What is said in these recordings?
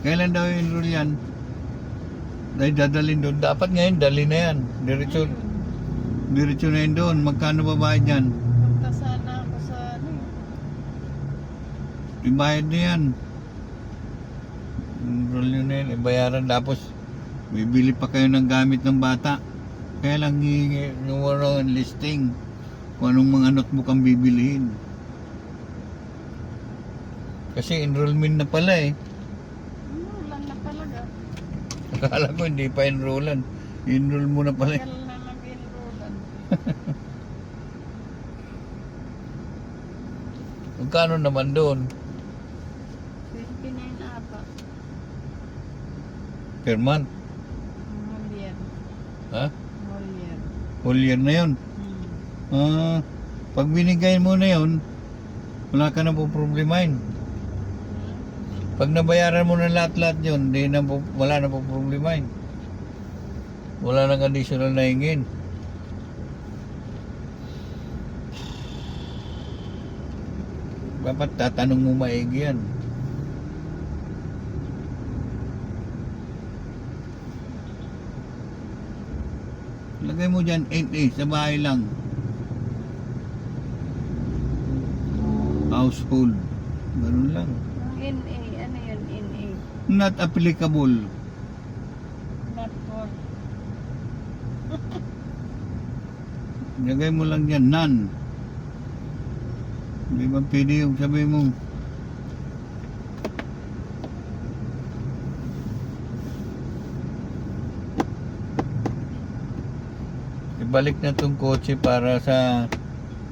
Kailan daw enroll yan? Dahil dadalhin doon. Dapat ngayon, dali na yan. Diretso na yun doon. Magkano ba bayad yan? Punta sana ako sa ano. Ibayad na yan. Enroll nyo na yan. Ibayaran. Tapos, bibili pa kayo ng gamit ng bata. Kaya lang yung listing. Kung anong mga notebook ang bibilihin. Kasi enrollment na pala eh. Ulan na talaga. Akala ko hindi pa enrollan. Enroll mo na pala eh. Tagal na nag-enrollan. Magkano naman doon? 29 ata. Per month? Whole year. Ha? Whole year. Whole year na yun? Pag binigay mo na yun, wala ka na po problemahin. Pag nabayaran mo na lahat-lahat yun, wala na po problemahin. Wala nang additional na hingin. Dapat tatanong mo maigi yan. Lagay mo dyan 8A sa bahay lang. Household. Ganun lang. Yung NA, ano yun, NA? Not applicable. Not for. Lagay mo lang yan, none. Hindi ba pwede yung sabi mo? Ibalik na tong kotse para sa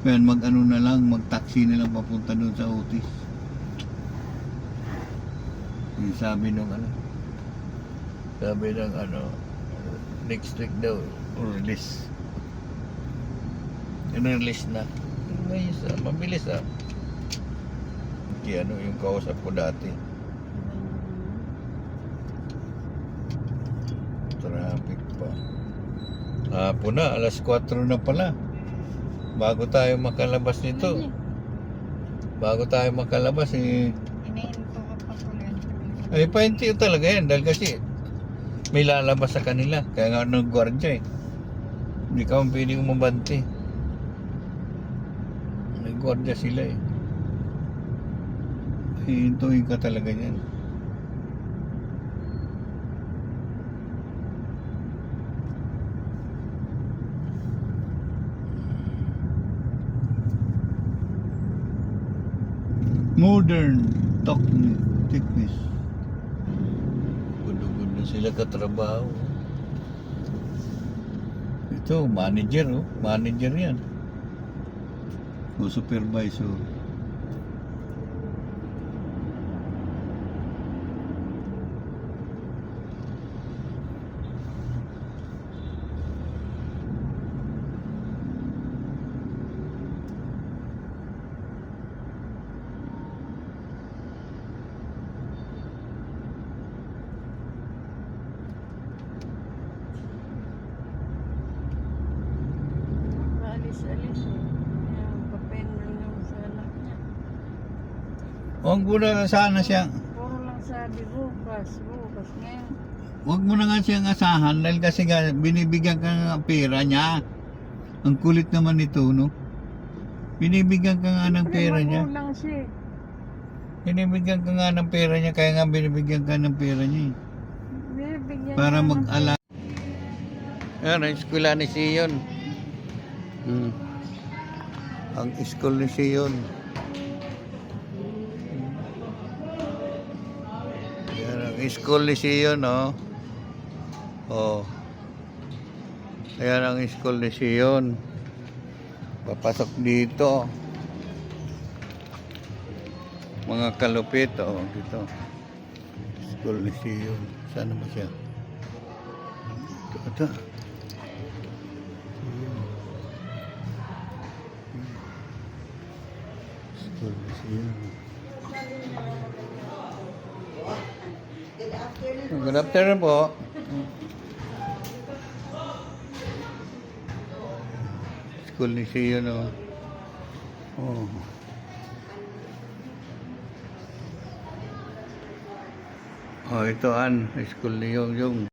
mag-ano na lang, mag-taxi na lang papunta doon sa Otis. Yung sabi nung next week daw, release. Release na. Mabilis yung kausap ko dati. Traffic pa. Hapon na, alas 4 na pala. Bago tayo makalabas nito. Inahinto ka pa ulit. Ay, pahintiyo talaga yan. Dahil kasi may lalabas sa kanila. Kaya nga nag-guardia eh. Hindi ka pwedeng umabante. Nag-guardia sila eh. Hihintuin ka talaga yan. Modern techniques. Good na sila katrabaho. Ito, manager Manager yan. O supervisor. Alis-alis eh. Yung papel lang sa anak niya. Huwag mo na sana siya. Puro lang sabi bukas ngayon. Huwag mo na nga siyang asahan dahil kasi binibigyan ka ng pera niya. Ang kulit naman nito, no? Binibigyan ka nga ng pera niya. Magulang siya eh. Binibigyan ka nga ng pera niya, kaya nga binibigyan ka ng pera niya. Bibigyan Para niya ng mag-ala. Yan, ang eskwela ni Sion. Ang school ni Sion. Yan, ang school ni Sion, oh. Oh. Ayan ang school ni Sion. Papasok dito. Mga kalupit, oh, dito. School ni Sion. Saan naman siya? Ito. School ni Sion. Good afternoon po. School ni Sion, oh. Oh. Oh, ito an, school ni Yung. Mga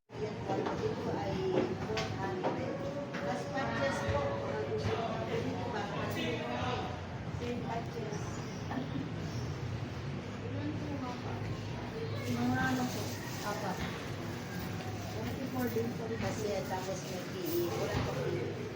ano po? Apa. 24 din po. Kasi tapos may PE. Wala pa PE.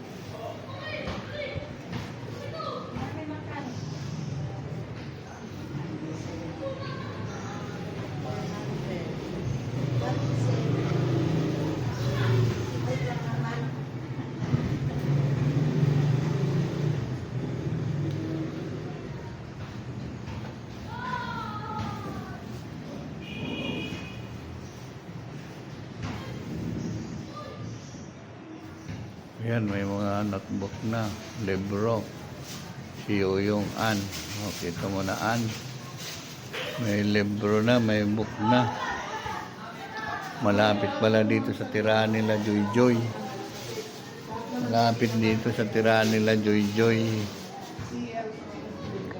Yan, may mga notebook na, libro. Si Yung An. O, kita mo na An. May libro na, may book na. Malapit pala dito sa tirahan nila Joy Joy. Malapit dito sa tirahan nila Joy Joy.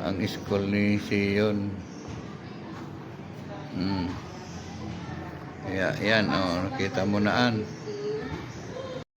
Ang school ni Sion. Kaya yan, nakita mo na An.